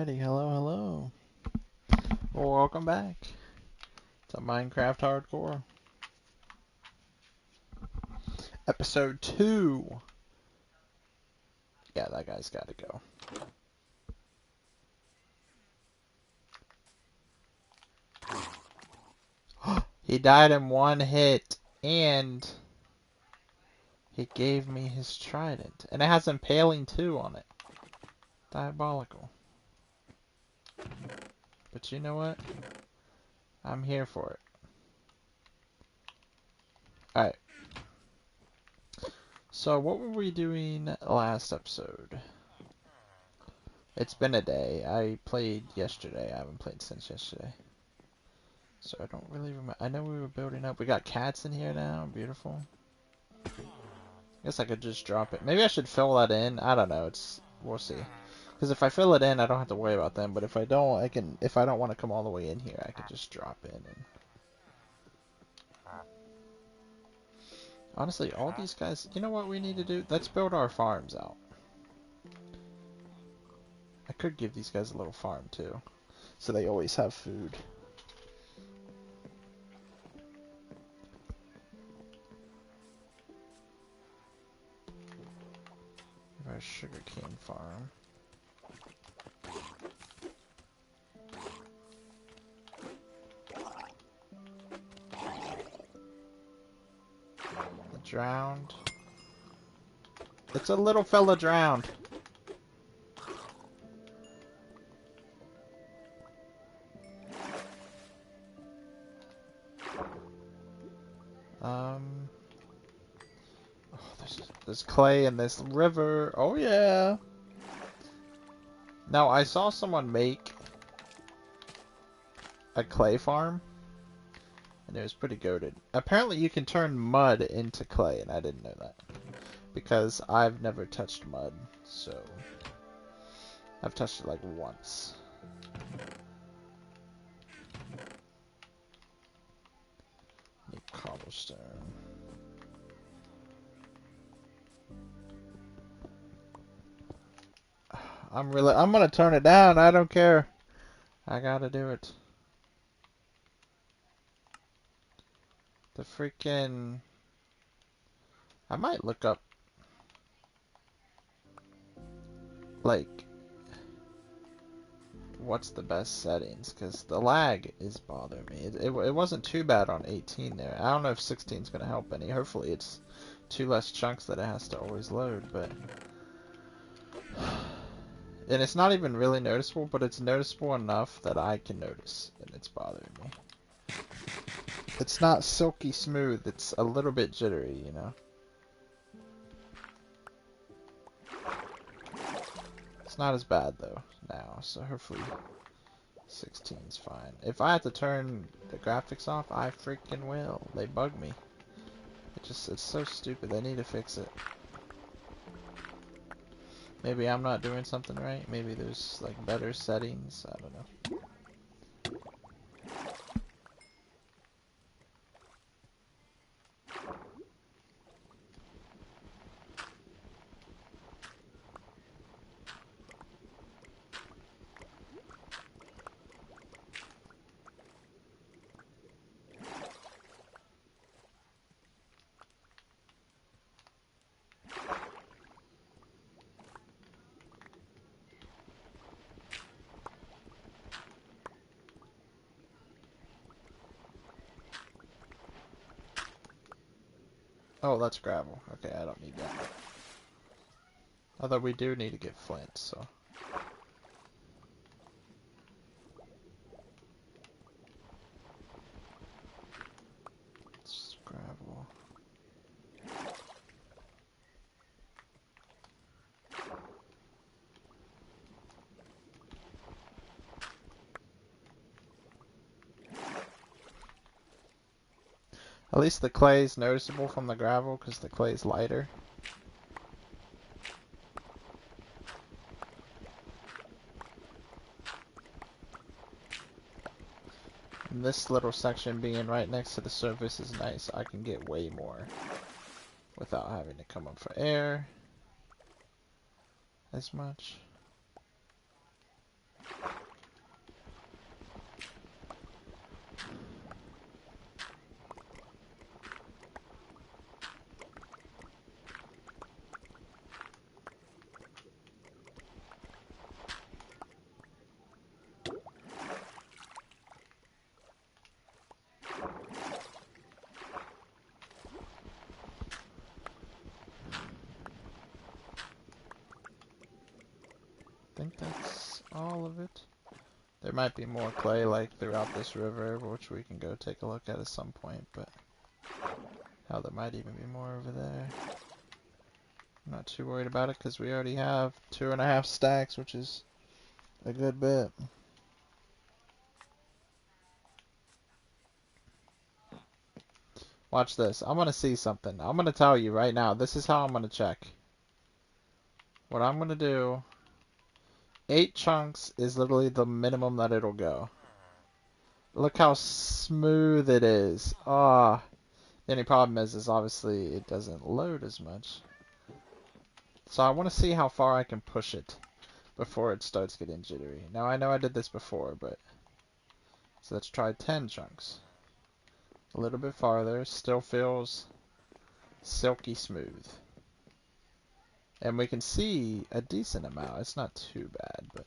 Alrighty, hello. Well, welcome back to Minecraft Hardcore. Episode 2. Yeah, that guy's gotta go. He died in one hit, and he gave me his trident. And it has Impaling 2 on it. Diabolical. But you know what? I'm here for it. Alright. So, what were we doing last episode? It's been a day. I played yesterday. I haven't played since yesterday. So I don't really remember. I know we were building up. We got cats in here now. Beautiful. I guess I could just drop it. Maybe I should fill that in. I don't know. We'll see. Because if I fill it in, I don't have to worry about them. But if I don't, I can. If I don't want to come all the way in here, I could just drop in. And honestly, all these guys. You know what we need to do? Let's build our farms out. I could give these guys a little farm too, so they always have food. Our sugarcane farm. The drowned. It's a little fella drowned. Oh, there's clay in this river. Oh yeah. Now I saw someone make a clay farm, and it was pretty goated. Apparently you can turn mud into clay, and I didn't know that. Because I've never touched mud, so I've touched it like once. Need cobblestone. I'm gonna turn it down. I don't care. I gotta do it. The freaking... I might look up, like, what's the best settings, because the lag is bothering me. It wasn't too bad on 18 there. I don't know if 16 is going to help any. Hopefully it's 2 less chunks that it has to always load, but... And it's not even really noticeable, but it's noticeable enough that I can notice, and it's bothering me. It's not silky smooth, it's a little bit jittery, you know? It's not as bad, though, now, so hopefully 16's fine. If I have to turn the graphics off, I freaking will. They bug me. It's so stupid. They need to fix it. Maybe I'm not doing something right. Maybe there's, like, better settings. I don't know. Oh, that's gravel. Okay, I don't need that. Although we do need to get flint, so... It's gravel. At least the clay is noticeable from the gravel, because the clay is lighter. And this little section being right next to the surface is nice. I can get way more without having to come up for air as much. I think that's all of it. There might be more clay like throughout this river, which we can go take a look at some point, but hell, there might even be more over there. I'm not too worried about it because we already have 2.5 stacks, which is a good bit. Watch this. I'm going to see something. I'm going to tell you right now. This is how I'm going to check. What I'm going to do, 8 chunks is literally the minimum that it'll go. Look how smooth it is. Ah, the only problem is obviously it doesn't load as much. So I want to see how far I can push it before it starts getting jittery. Now I know I did this before, but so let's try 10 chunks. A little bit farther, still feels silky smooth. And we can see a decent amount. It's not too bad, but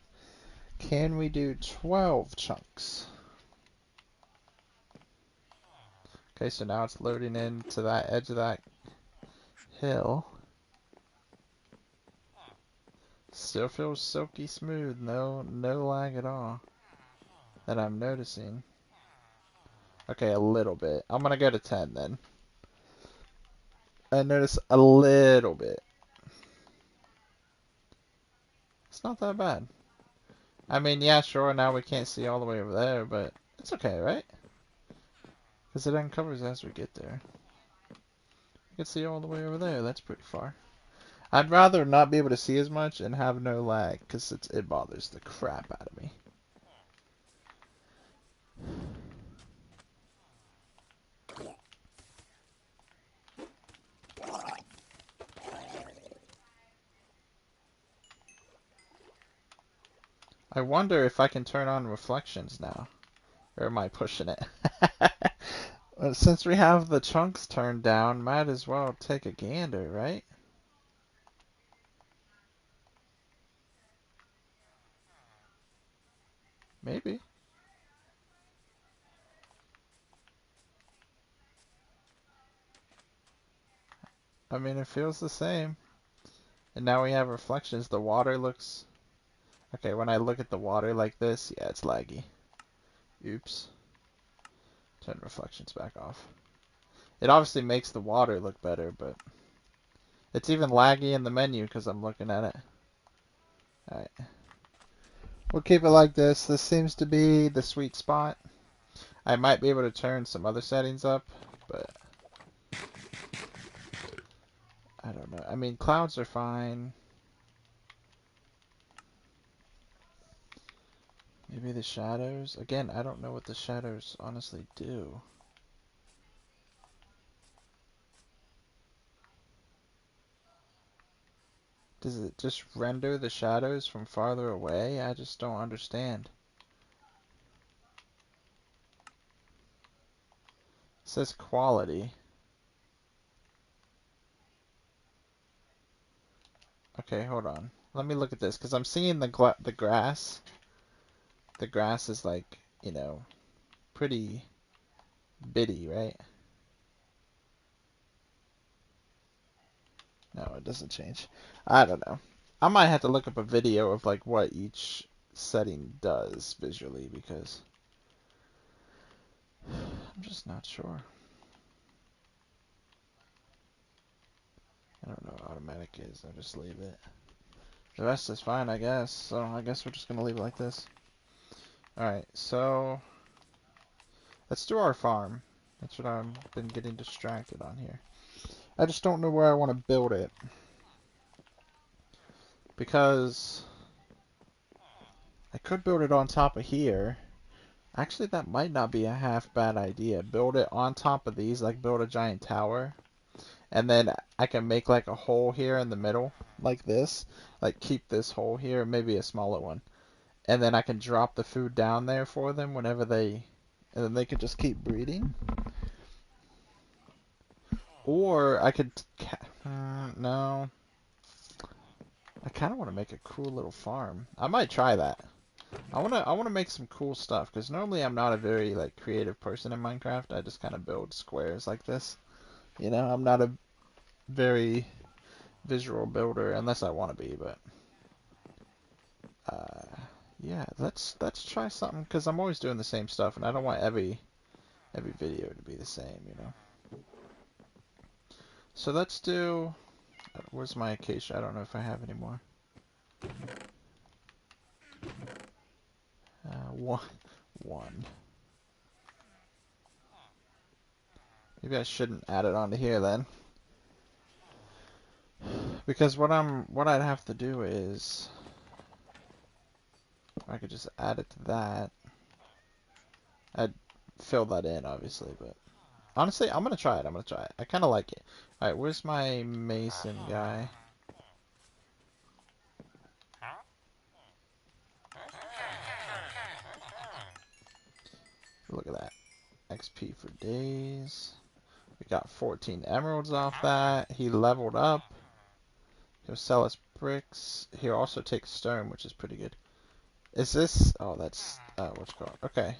can we do 12 chunks? Okay, so now it's loading into that edge of that hill. Still feels silky smooth, no lag at all that I'm noticing. Okay, a little bit. I'm gonna go to 10 then. I notice a little bit. It's not that bad. I mean, yeah, sure, now we can't see all the way over there, but it's okay, right? Because it uncovers as we get there. You can see all the way over there, that's pretty far. I'd rather not be able to see as much and have no lag, because it bothers the crap out of me. I wonder if I can turn on reflections now. Or am I pushing it? Well, since we have the chunks turned down, might as well take a gander, right? Maybe. I mean, it feels the same. And now we have reflections. The water looks... Okay, when I look at the water like this, yeah, it's laggy. Oops. Turn reflections back off. It obviously makes the water look better, but... It's even laggy in the menu because I'm looking at it. Alright. We'll keep it like this. This seems to be the sweet spot. I might be able to turn some other settings up, but... I don't know. I mean, clouds are fine. Maybe the shadows? Again, I don't know what the shadows honestly do. Does it just render the shadows from farther away? I just don't understand. It says quality. Okay, hold on. Let me look at this, because I'm seeing the grass. The grass is like, you know, pretty bitty, right? No, it doesn't change. I don't know. I might have to look up a video of like what each setting does visually, because I'm just not sure. I don't know what automatic is. I'll just leave it. The rest is fine, I guess. So I guess we're just gonna leave it like this. Alright, so let's do our farm. That's what I've been getting distracted on here. I just don't know where I want to build it. Because I could build it on top of here. Actually, that might not be a half bad idea. Build it on top of these, like build a giant tower. And then I can make like a hole here in the middle, like this. Like keep this hole here, maybe a smaller one. and then I can drop the food down there for them whenever they, and then they can just keep breeding. Or I could, no, I kind of want to make a cool little farm. I might try that. I wanna make some cool stuff because normally I'm not a very like creative person in Minecraft. I just kind of build squares like this. You know, I'm not a very visual builder unless I want to be, but yeah, let's try something because I'm always doing the same stuff and I don't want every video to be the same, you know. So let's do. Where's my acacia? I don't know if I have any more. One. Maybe I shouldn't add it onto here then, because what I'd have to do is I could just add it to that. I'd fill that in, obviously, but honestly, I'm gonna try it. I'm gonna try it. I kind of like it. All right, where's my mason guy? Look at that. XP for days. We got 14 emeralds off that. He leveled up. He'll sell us bricks. He'll also take stone, which is pretty good. Is this... Oh, that's... what's it called? Okay.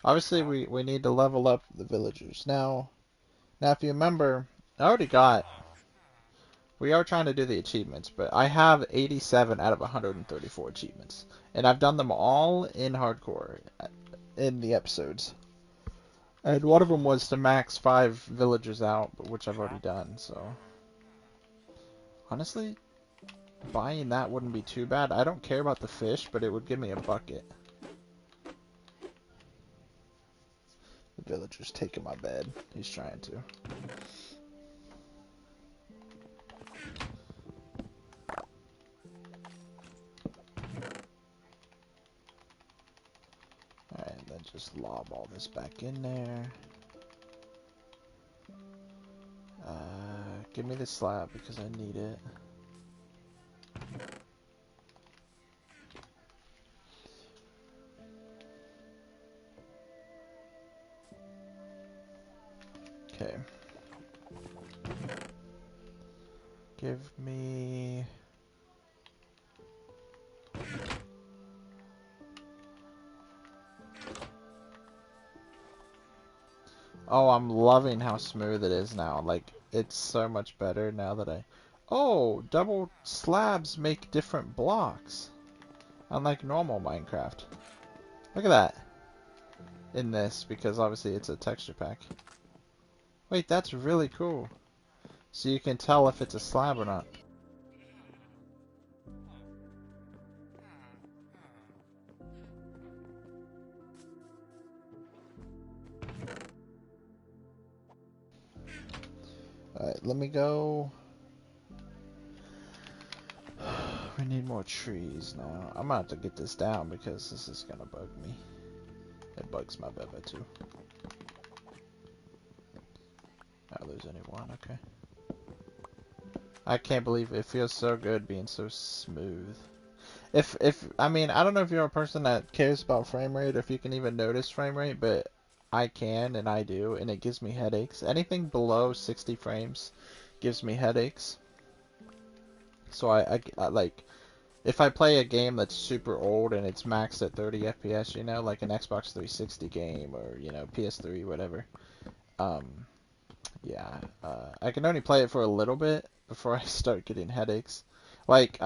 Obviously, we need to level up the villagers. Now, if you remember, I already got... We are trying to do the achievements, but I have 87 out of 134 achievements. And I've done them all in hardcore in the episodes. And one of them was to max 5 villagers out, which I've already done, so... Honestly, buying that wouldn't be too bad. I don't care about the fish, but it would give me a bucket. The villager's taking my bed. He's trying to. Alright, then just lob all this back in there. Give me the slab because I need it. Okay. Give me... Oh, I'm loving how smooth it is now. Like, it's so much better now that I... Oh, double slabs make different blocks. Unlike normal Minecraft. Look at that. In this, because obviously it's a texture pack. Wait, that's really cool. So you can tell if it's a slab or not. Alright, let me go. We need more trees now. I'm gonna have to get this down because this is gonna bug me. It bugs my Beba too. Oh, there's only one, okay. I can't believe it feels so good being so smooth. I mean, I don't know if you're a person that cares about frame rate or if you can even notice frame rate, but I can and I do, and it gives me headaches. Anything below 60 frames gives me headaches. So I like, if I play a game that's super old and it's maxed at 30 FPS, you know, like an Xbox 360 game or, you know, PS3, whatever, yeah, I can only play it for a little bit before I start getting headaches. Like,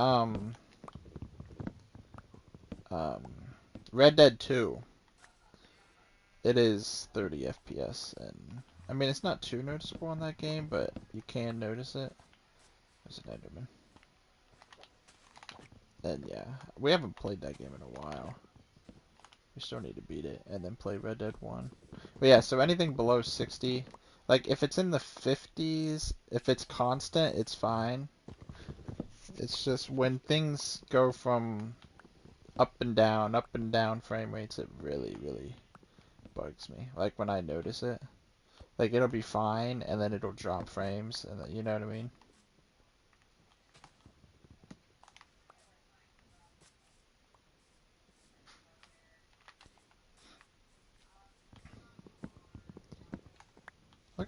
Red Dead 2, it is 30 FPS, and I mean, it's not too noticeable in that game, but you can notice it. There's an Enderman. And yeah, we haven't played that game in a while. We still need to beat it and then play Red Dead 1. But yeah, so anything below 60, like if it's in the 50s, if it's constant, it's fine. It's just when things go from up and down frame rates, it really, really bugs me. Like when I notice it. Like it'll be fine and then it'll drop frames and then, you know what I mean?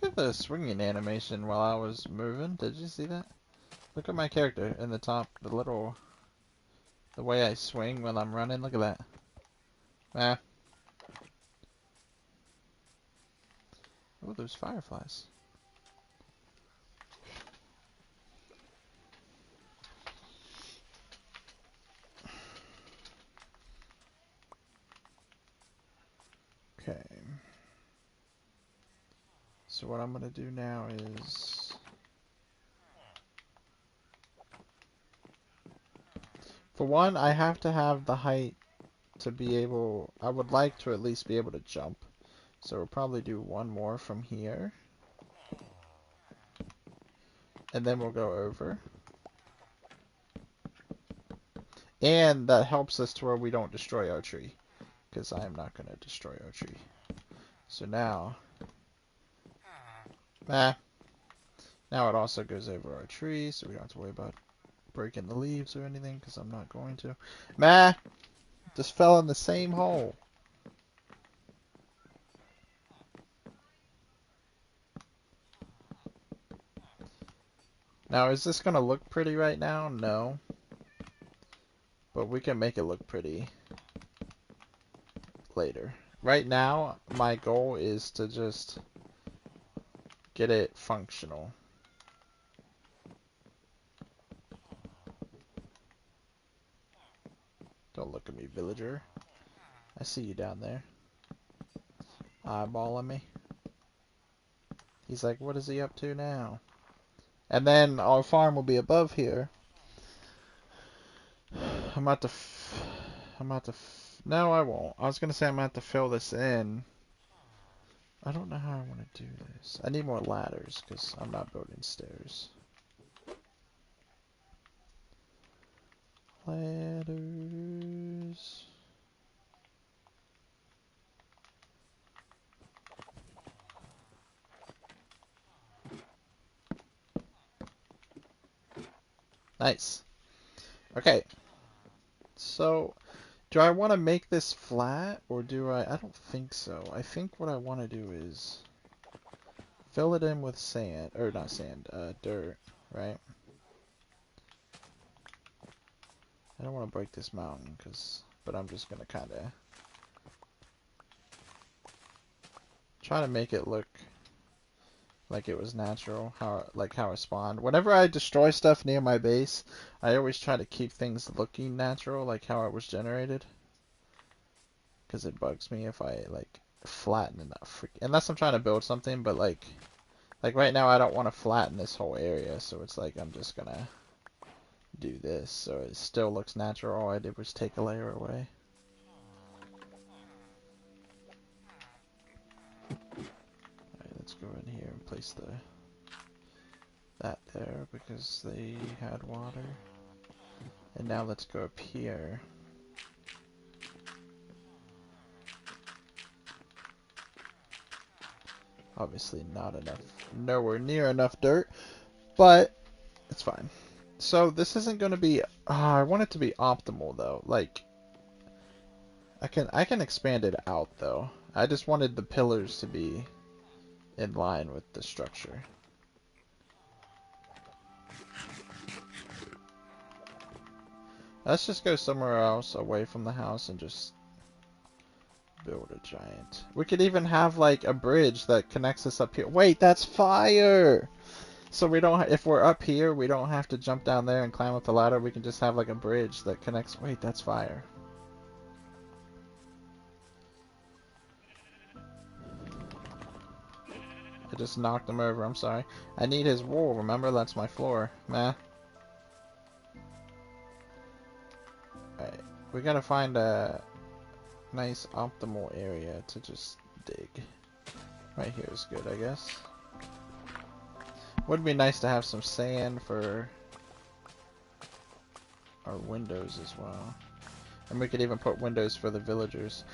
Look at the swinging animation while I was moving. Did you see that? Look at my character in the top, the way I swing when I'm running. Look at that. Ah. Oh, there's fireflies. Okay. So what I'm gonna do now is, for one, I have to have the height to be able, I would like to at least be able to jump. So we'll probably do one more from here. And then we'll go over. And that helps us to where we don't destroy our tree. Because I am not going to destroy our tree. So now, now it also goes over our tree, so we don't have to worry about breaking the leaves or anything, because I'm not going to. Just fell in the same hole. Now, is this going to look pretty right now? No. But we can make it look pretty later. Right now, my goal is to just get it functional. Don't look at me, villager. I see you down there. Eyeballing me. He's like, what is he up to now? And then our farm will be above here. No, I won't. I was going to say I'm going to have to fill this in. I don't know how I want to do this. I need more ladders because I'm not building stairs. Ladders. Nice. Okay. So, do I want to make this flat or do I don't think so. I think what I want to do is fill it in with sand, or not sand, dirt, right? I don't want to break this mountain but I'm just going to kind of try to make it look like it was natural, how I spawned. Whenever I destroy stuff near my base, I always try to keep things looking natural, like how it was generated. Because it bugs me if I, flatten enough. Unless I'm trying to build something, but, like right now I don't want to flatten this whole area, so it's like I'm just gonna do this, so it still looks natural. All I did was take a layer away. Alright, let's go in here and place that there because they had water. And now let's go up here. Obviously not enough, nowhere near enough dirt, but it's fine. So this isn't going to be, I want it to be optimal though. Like, I can expand it out though. I just wanted the pillars to be in line with the structure. Let's just go somewhere else away from the house and just build a giant. We could even have like a bridge that connects us up here. Wait, that's fire! So we don't, if we're up here, we don't have to jump down there and climb up the ladder. We can just have like a bridge that connects. Wait, that's fire. I just knocked him over. I'm sorry. I need his wool. Remember, that's my floor. Meh. Alright. We gotta find a nice optimal area to just dig. Right here is good, I guess. Would be nice to have some sand for our windows as well. And we could even put windows for the villagers.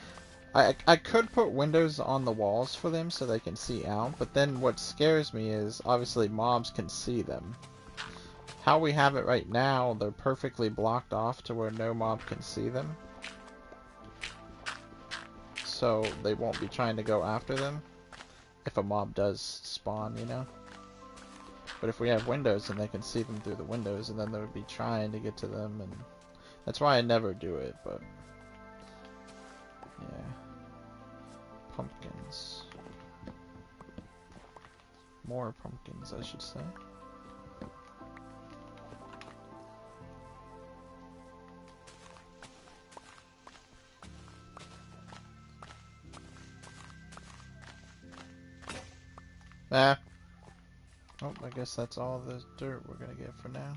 I could put windows on the walls for them so they can see out, but then what scares me is obviously mobs can see them. How we have it right now, they're perfectly blocked off to where no mob can see them. So they won't be trying to go after them. if a mob does spawn, you know? But if we have windows, then they can see them through the windows, and then they would be trying to get to them, and that's why I never do it, but yeah. Pumpkins. More pumpkins, I should say. Ah. Oh, I guess that's all the dirt we're gonna get for now.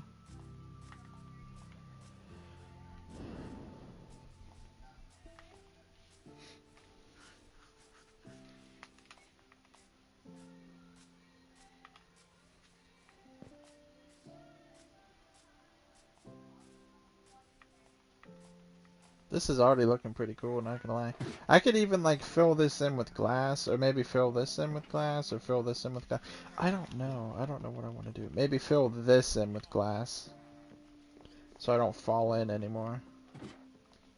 This is already looking pretty cool, not gonna lie. I could even like fill this in with glass, or maybe fill this in with glass, or fill this in with glass. I don't know. I don't know what I want to do. Maybe fill this in with glass, so I don't fall in anymore.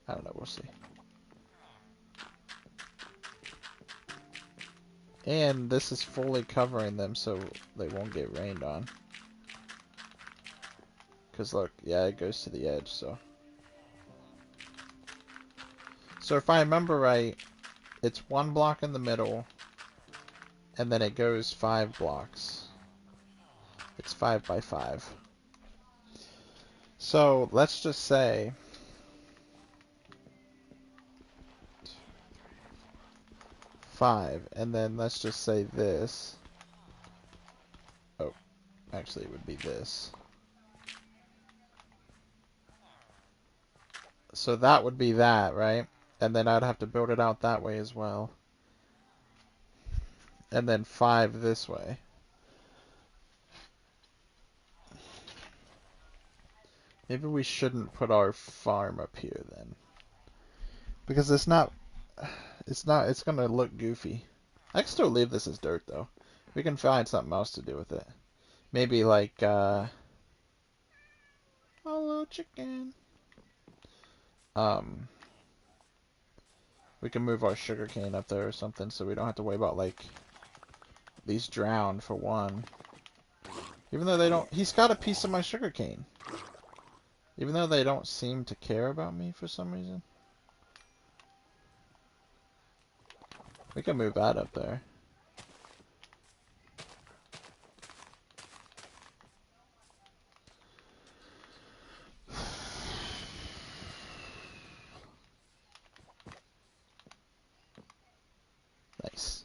I don't know. We'll see. And this is fully covering them, so they won't get rained on. Because look, yeah, it goes to the edge, so. So if I remember right, it's 1 block in the middle, and then it goes 5 blocks. It's 5 by 5. So let's just say 5, and then let's just say this. Oh, actually it would be this. So that would be that, right? And then I'd have to build it out that way as well. And then 5 this way. Maybe we shouldn't put our farm up here then. Because it's gonna look goofy. I can still leave this as dirt though. We can find something else to do with it. Maybe like, hello chicken. We can move our sugarcane up there or something so we don't have to worry about like these drowned for one. Even though they don't, he's got a piece of my sugarcane. Even though they don't seem to care about me for some reason. We can move that up there. Nice.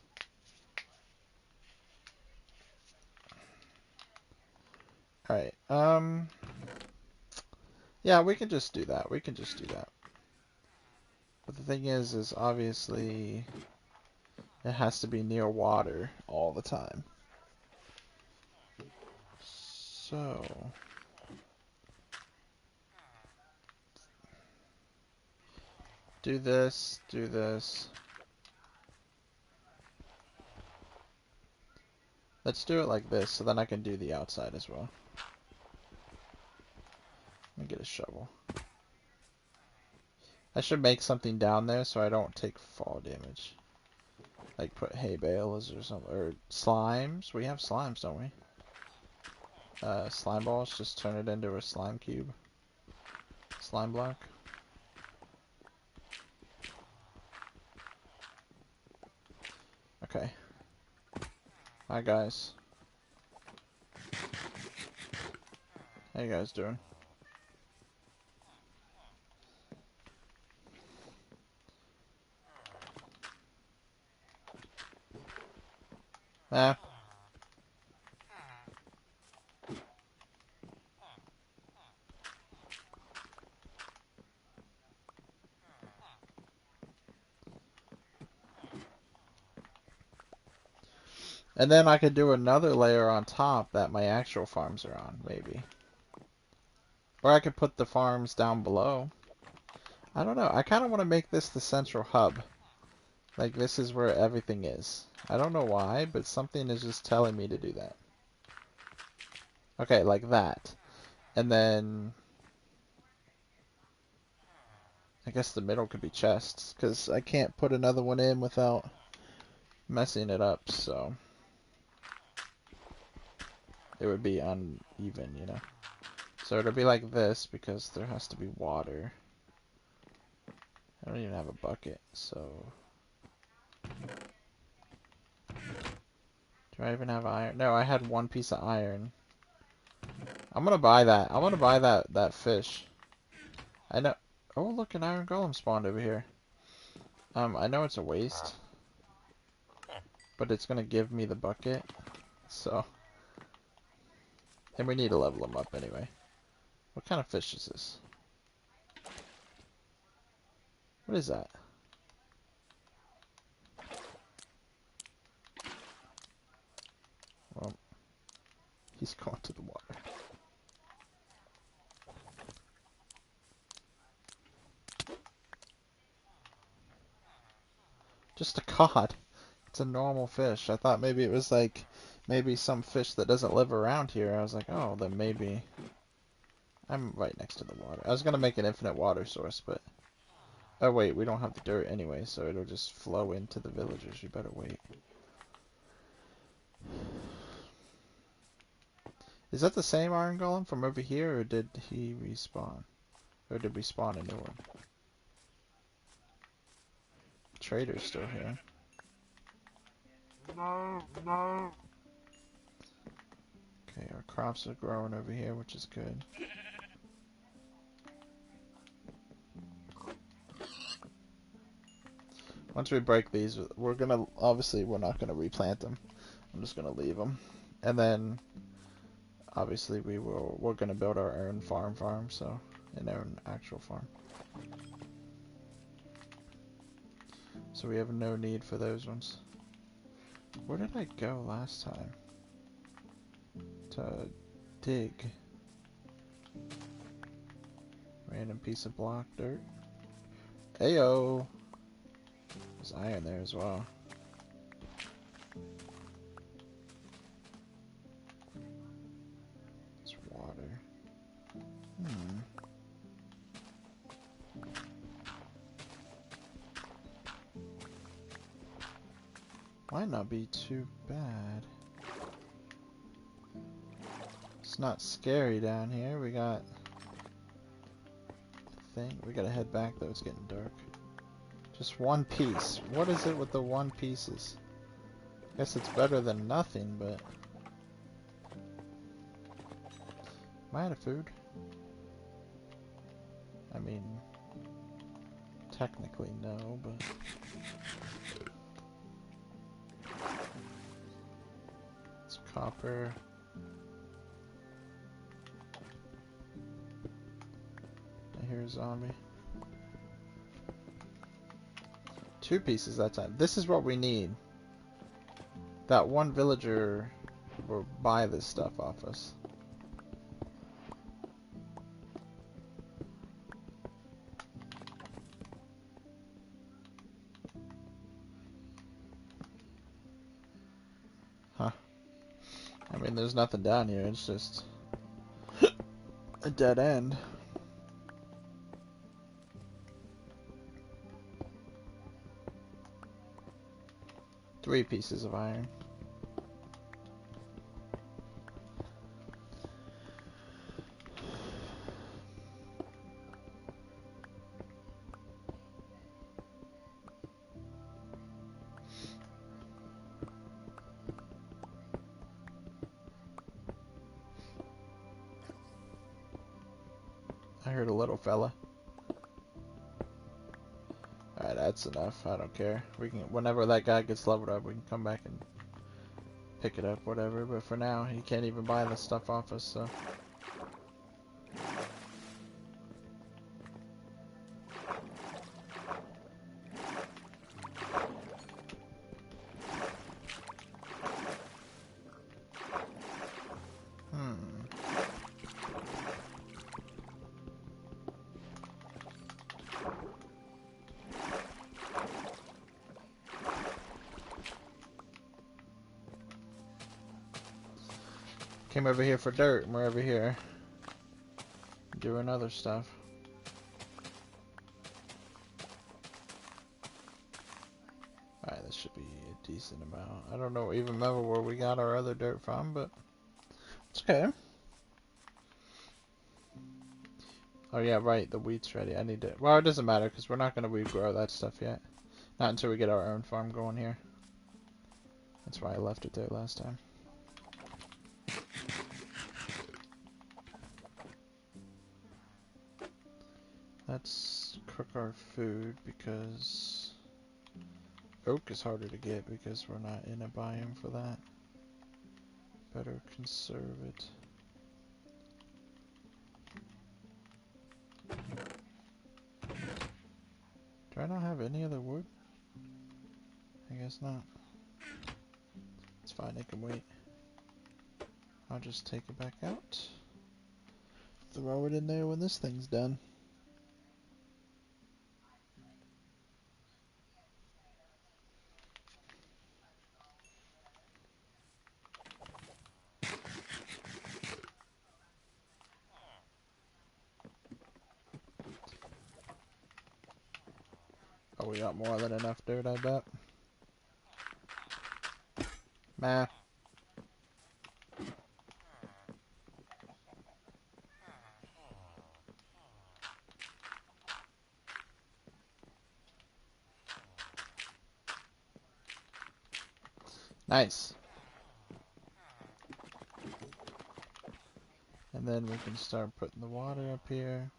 Alright, yeah, we can just do that. We can just do that. But the thing is obviously it has to be near water all the time. So do this, do this. Let's do it like this, so then I can do the outside as well. Let me get a shovel. I should make something down there so I don't take fall damage. Like put hay bales or something, or slimes. We have slimes, don't we? Slime balls, just turn it into a slime cube. Slime block. Okay. Hi guys. How you guys doing? Ah. And then I could do another layer on top that my actual farms are on, maybe. Or I could put the farms down below. I don't know. I kind of want to make this the central hub. Like this is where everything is. I don't know why, but something is just telling me to do that. Okay, like that. And then I guess the middle could be chests, because I can't put another one in without messing it up, so it would be uneven, you know. So it'll be like this because there has to be water. I don't even have a bucket, so do I even have iron? No, I had one piece of iron. I'm gonna buy that. I'm gonna buy that fish. I know. Oh, look, an iron golem spawned over here. I know it's a waste, but it's gonna give me the bucket. So, and we need to level them up anyway. What kind of fish is this? What is that? Well, he's going to the water. Just a cod. It's a normal fish. I thought maybe it was like, maybe some fish that doesn't live around here. I was like, oh, then maybe. I'm right next to the water. I was gonna make an infinite water source, but... Oh wait, we don't have the dirt anyway, so it'll just flow into the villagers. You better wait. Is that the same iron golem from over here, or did he respawn? Or did we spawn a new one? Trader's still here. No, no. Okay, our crops are growing over here, which is good. Once we break these, we're gonna, obviously we're not gonna replant them. I'm just gonna leave them. And then, obviously we're gonna build our own farm, so, an own actual farm. So we have no need for those ones. Where did I go last time? To dig. Random piece of block dirt. Ayo! There's iron there as well. It's water. Might not be too bad. It's not scary down here. We got a thing. We gotta head back though. It's getting dark. Just one piece. What is it with the one pieces? Guess it's better than nothing, but... Am I out of food? I mean... Technically no, but... It's copper. I hear a zombie. 2 pieces that time. This is what we need. That one villager will buy this stuff off us. Huh. I mean, there's nothing down here. It's just a dead end. Three pieces of iron. I heard a little fella. Alright, that's enough. I don't care. We can, whenever that guy gets leveled up, we can come back and pick it up, whatever. But for now, he can't even buy the stuff off us, so... Came over here for dirt, and we're over here doing other stuff. Alright, this should be a decent don't know, even remember where we got our other dirt from, but it's okay. Oh yeah, right, the wheat's ready. I need to, well, it doesn't matter because we're not going to regrow that stuff yet. Not until we get our own farm going here. That's why I left it there last time. Let's cook our food because oak is harder to get because we're not in a biome for that. Better conserve it. Do I not have any other wood? I guess not. It's fine, it can wait. I'll just take it back out. Throw it in there when this thing's done. Oh, we got more than enough dirt, I bet. Meh. Nice. And then we can start putting the water up here.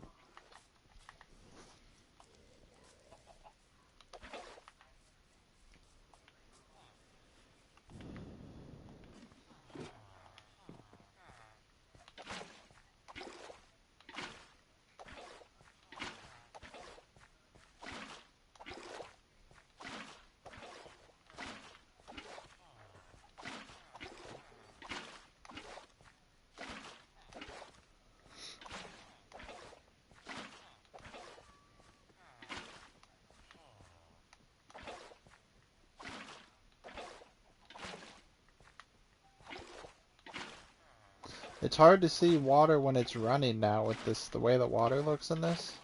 It's hard to see water when it's running now with this, the way the water looks in this.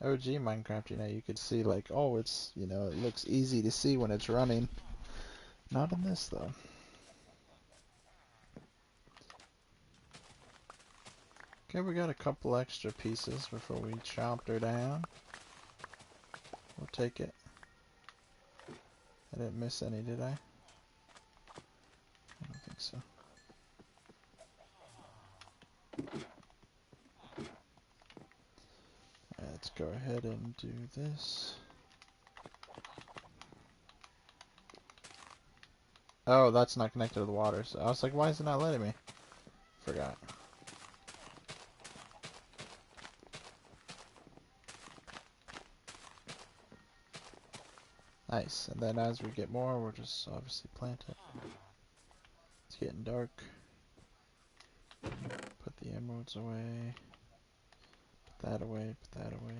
OG Minecraft, you know, you could see like, oh, it's, you know, it looks easy to see when it's running. Not in this though. Okay, we got a couple extra pieces before we chopped her down. We'll take it. I didn't miss any, did I? I don't think so. Let's go ahead and do this. Oh, that's not connected to the water. So I was like, why is it not letting me? Forgot. Nice. And then as we get more, we'll just obviously plant it. It's getting dark. Put the emeralds away. Put that away. Put that away.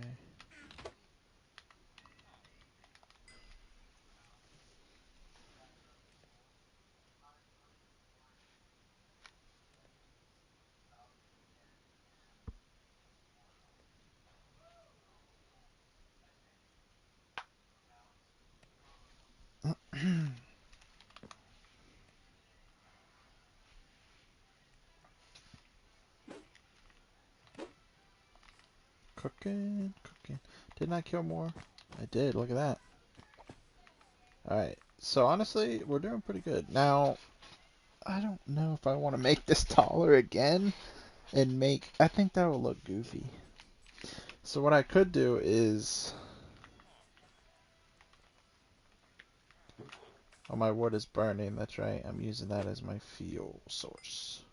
Cooking, cooking. Didn't I kill more? I did, look at that. Alright, so honestly, we're doing pretty good. Now, I don't know if I want to make this taller again and make, I think that will look goofy. So what I could do is, oh, my wood is burning, that's right. I'm using that as my fuel source.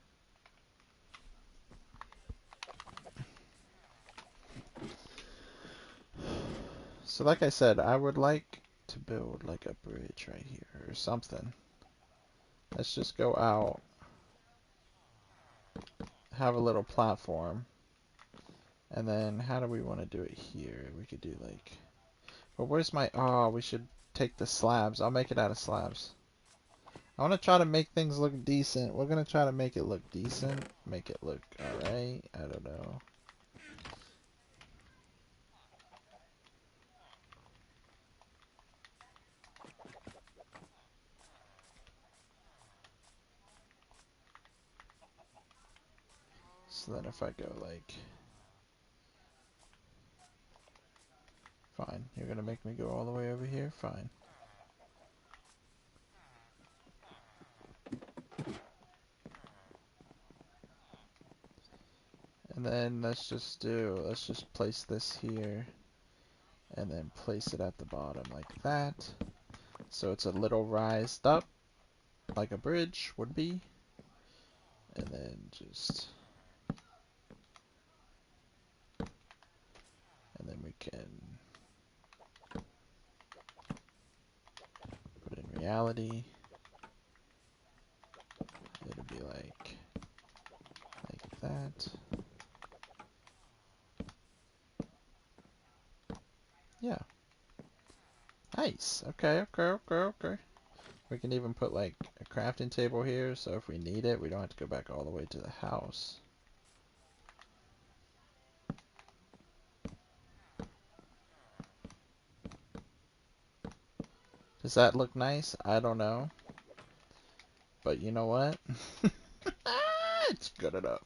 So like I said, I would like to build like a bridge right here or something. Let's just go out, have a little platform, and then how do we want to do it here? We could do like, but where's my, oh, we should take the slabs. I'll make it out of slabs. I want to try to make things look decent. We're going to try to make it look decent. Make it look alright. I don't know. So then if I go like... Fine, you're gonna make me go all the way over here? Fine. And then let's just place this here, and then place it at the bottom like that. So it's a little rised up, like a bridge would be. And then just... And then we can put in reality. It'll be like that. Yeah. Nice. Okay. We can even put like a crafting table here, so if we need it, we don't have to go back all the way to the house. Does that look nice? I don't know. But you know what? It's good enough.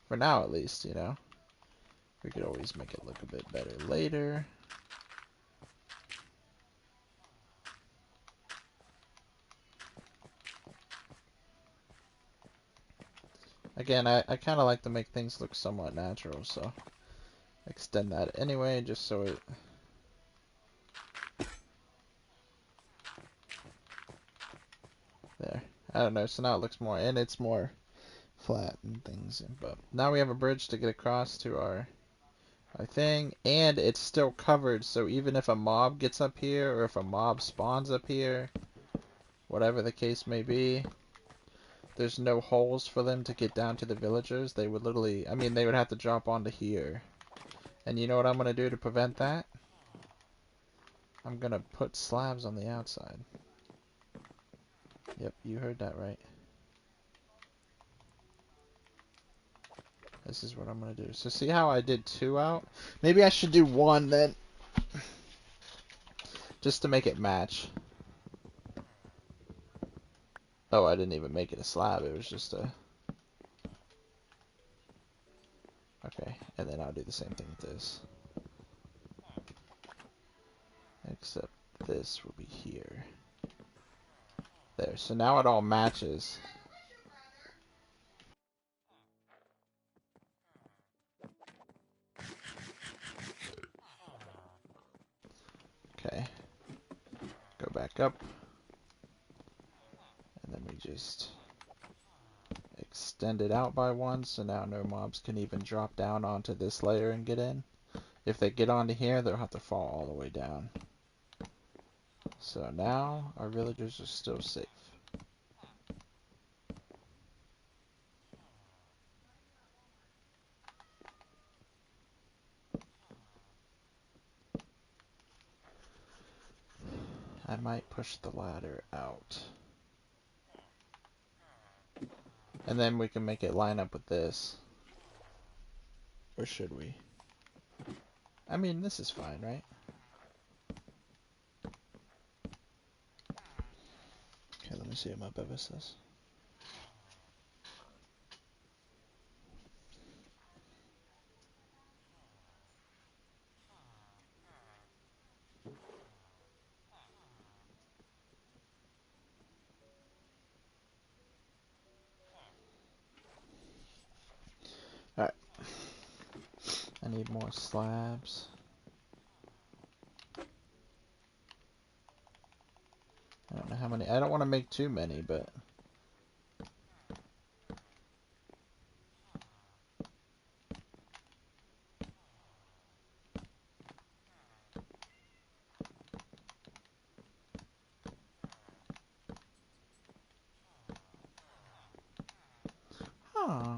For now, at least, you know. We could always make it look a bit better later. Again, I kind of like to make things look somewhat natural, so extend that anyway, just so it... There. I don't know, so now it looks more, and it's more flat and things. But now we have a bridge to get across to our thing, and it's still covered, so even if a mob gets up here, or if a mob spawns up here, whatever the case may be, there's no holes for them to get down to the villagers. They would literally, I mean, they would have to drop onto here. And you know what I'm going to do to prevent that? I'm going to put slabs on the outside. Yep, you heard that right. This is what I'm going to do. So see how I did 2 out? Maybe I should do 1 then. Just to make it match. Oh, I didn't even make it a slab. It was just a... Okay, and then I'll do the same thing with this. Except this will be here. There, so now it all matches. Okay. Go back up. And then we just extend it out by 1, so now no mobs can even drop down onto this layer and get in. If they get onto here, they'll have to fall all the way down. So now our villagers are still safe. I might push the ladder out. And then we can make it line up with this. Or should we? I mean, this is fine, right? Okay, let me see what my Beva says. Alright. I need more slabs. I don't know how many. I don't want to make too many, but... Huh.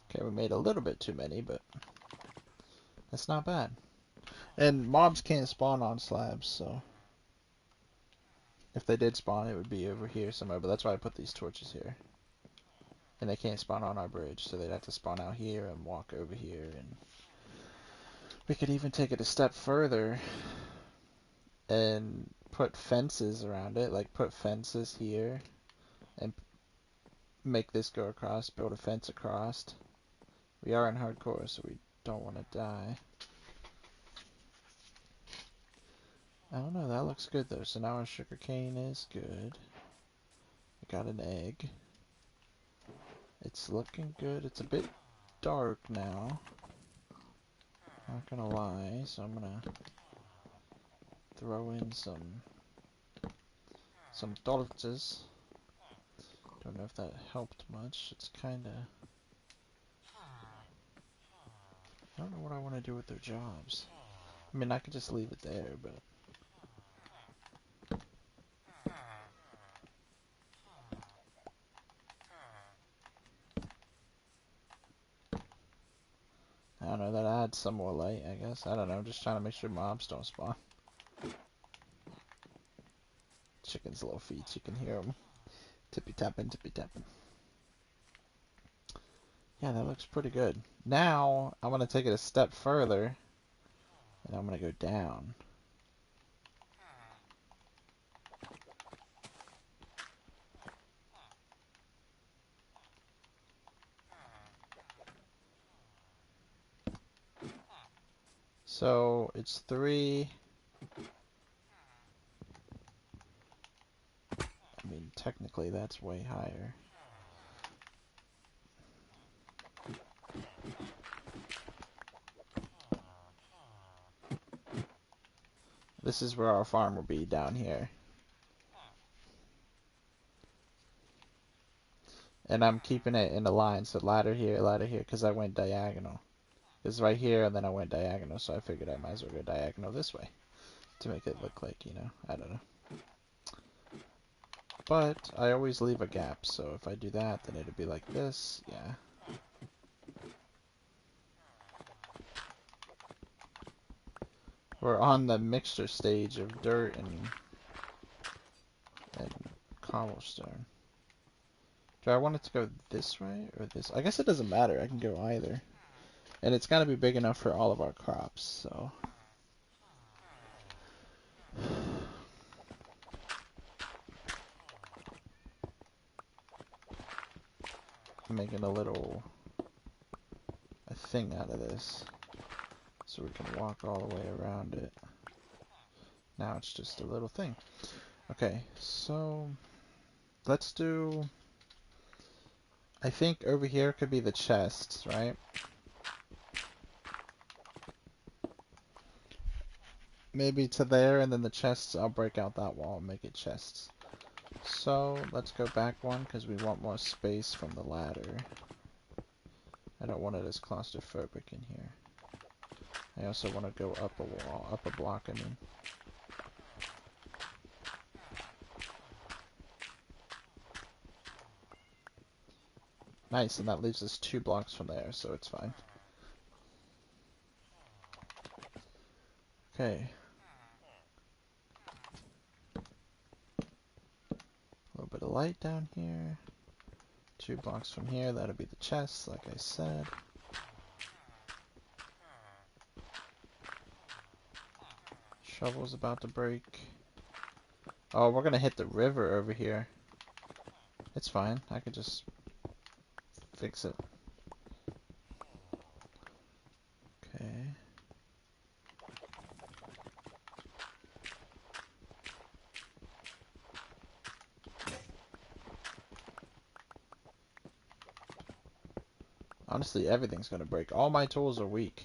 Okay, we made a little bit too many, but that's not bad. And mobs can't spawn on slabs, so if they did spawn, it would be over here somewhere, but that's why I put these torches here. And they can't spawn on our bridge, so they'd have to spawn out here and walk over here. And we could even take it a step further and put fences around it, like put fences here and make this go across, build a fence across. We are in hardcore, so we don't want to die. I don't know, that looks good though. So now our sugarcane is good. We got an egg. It's looking good. It's a bit dark now. Not gonna lie, so I'm gonna throw in some torches. Don't know if that helped much. It's kinda... I don't know what I want to do with their jobs. I mean, I could just leave it there, but... I don't know, that adds some more light, I guess. I don't know, I'm just trying to make sure mobs don't spawn. Chicken's little feet, you can hear them. Tippy tapping, tippy tapping. Yeah, that looks pretty good. Now, I'm going to take it a step further, and I'm going to go down. So, it's 3... I mean, technically that's way higher. This is where our farm will be, down here. And I'm keeping it in a line, so ladder here, because I went diagonal. It's right here, and then I went diagonal, so I figured I might as well go diagonal this way. To make it look like, you know, I don't know. But I always leave a gap, so if I do that, then it'll be like this, yeah. We're on the mixture stage of dirt and cobblestone. Do I want it to go this way or this? I guess it doesn't matter. I can go either. And it's got to be big enough for all of our crops, so... I'm making a little... a thing out of this. So we can walk all the way around it. Now it's just a little thing. Okay, so... let's do... I think over here could be the chests, right? Maybe to there, and then the chests, I'll break out that wall and make it chests. So, let's go back one, because we want more space from the ladder. I don't want it as claustrophobic in here. I also want to go up a wall, up a block, I mean. Nice, and that leaves us 2 blocks from there, so it's fine. Okay. A little bit of light down here. 2 blocks from here, that'll be the chest, like I said. Shovel's about to break. Oh, we're gonna hit the river over here. It's fine, I could just fix it. Okay. Honestly, everything's gonna break. All my tools are weak.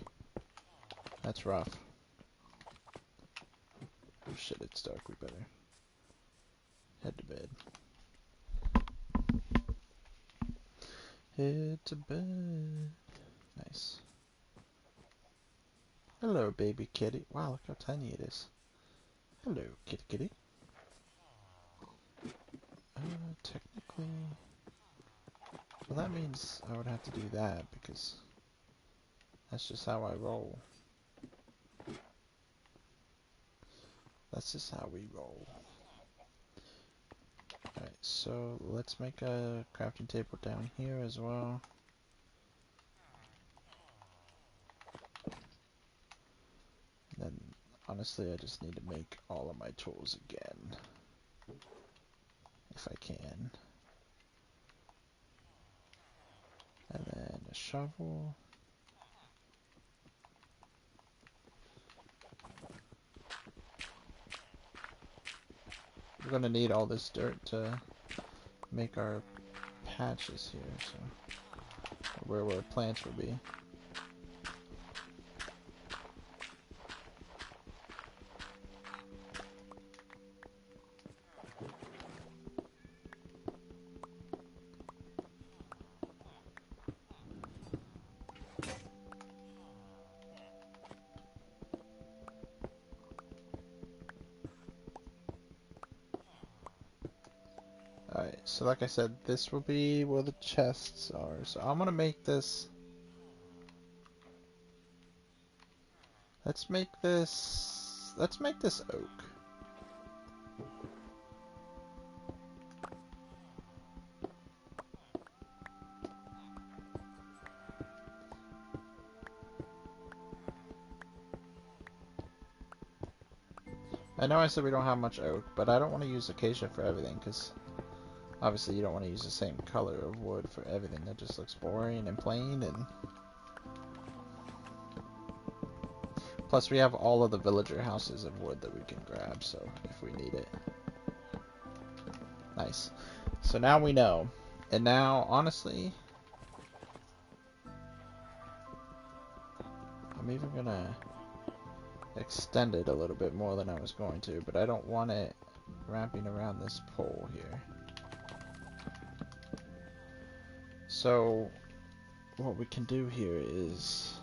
That's rough. Oh shit, it's dark. We better head to bed. Head to bed. Nice. Hello, baby kitty. Wow, look how tiny it is. Hello, kitty kitty. Technically... well, that means I would have to do that, because that's just how I roll. That's just how we roll. Alright, so let's make a crafting table down here as well. And then honestly, I just need to make all of my tools again. If I can. And then a shovel. We're gonna need all this dirt to make our patches here, so where our plants will be. Alright, so like I said, this will be where the chests are. So I'm gonna make this. Let's make this oak. I know I said we don't have much oak, but I don't want to use acacia for everything, because obviously you don't want to use the same color of wood for everything. That just looks boring and plain, and plus we have all of the villager houses of wood that we can grab, so if we need it. Nice. So now we know. And now, honestly, I'm even gonna extend it a little bit more than I was going to, but I don't want it wrapping around this pole here. So what we can do here is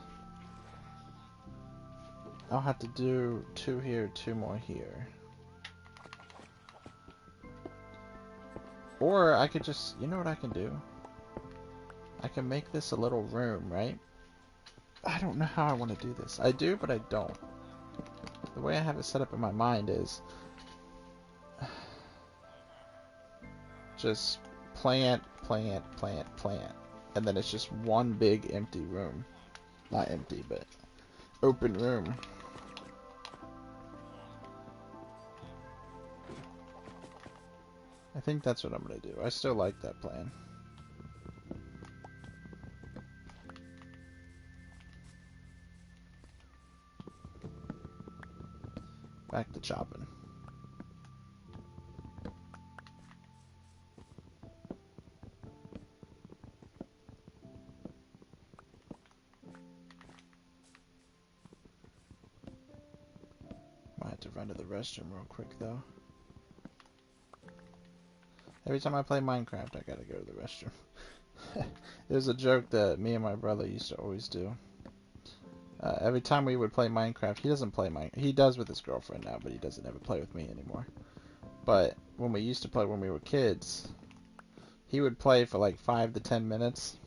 I'll have to do 2 here, 2 more here. Or I could just, you know what I can do? I can make this a little room, right? I don't know how I want to do this. I do, but I don't. The way I have it set up in my mind is just plant, plant, plant, plant. And then it's just one big empty room. Not empty, but open room. I think that's what I'm going to do. I still like that plan. Back to chopping. Might have to run to the restroom real quick though. Every time I play Minecraft, I gotta go to the restroom. There's a joke that me and my brother used to always do. Every time we would play Minecraft, he doesn't play Minecraft. He does with his girlfriend now, but he doesn't ever play with me anymore. But when we used to play when we were kids, he would play for like 5 to 10 minutes.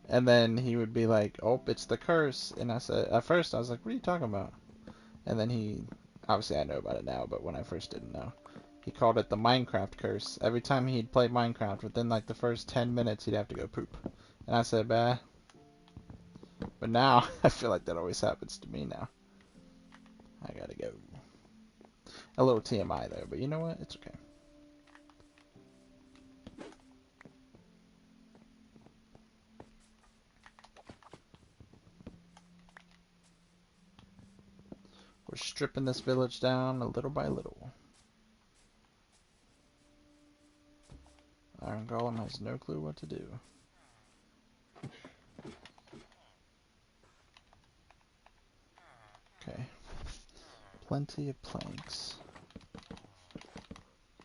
And then he would be like, oh, it's the curse. And I said, at first I was like, what are you talking about? And then he, obviously I know about it now, but when I first didn't know, he called it the Minecraft curse. Every time he'd play Minecraft, within like the first 10 minutes, he'd have to go poop. And I said, bah. But now, I feel like that always happens to me now. I gotta go. A little TMI there, but you know what? It's okay. We're stripping this village down little by little. Iron Golem has no clue what to do. Okay. Plenty of planks.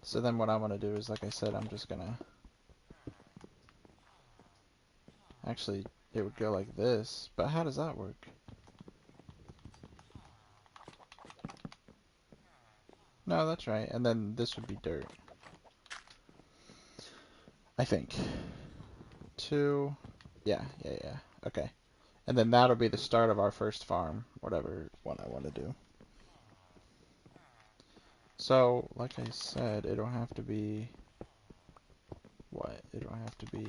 So then what I want to do is, like I said, I'm just gonna... Actually, it would go like this, but how does that work? No, that's right. And then this would be dirt. I think. 2. Yeah. Okay. And then that'll be the start of our first farm, whatever one I want to do. So, like I said, it'll have to be... What? It'll have to be...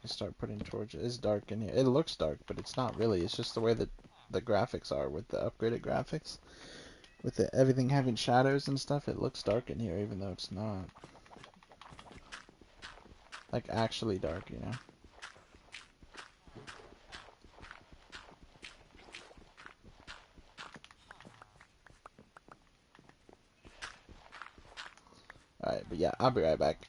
Start putting torches. It's dark in here. It looks dark, but it's not really. It's just the way that the graphics are with the upgraded graphics. With everything having shadows and stuff, it looks dark in here even though it's not. Like actually dark, you know? Alright, but yeah, I'll be right back.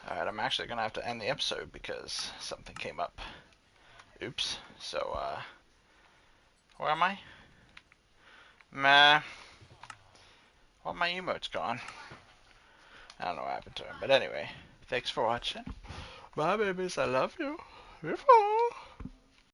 Alright, I'm actually gonna have to end the episode because something came up. Oops. So, where am I? Meh. Well, my emote's gone. I don't know what happened to him. But anyway, thanks for watching. Bye, babies. I love you. Bye.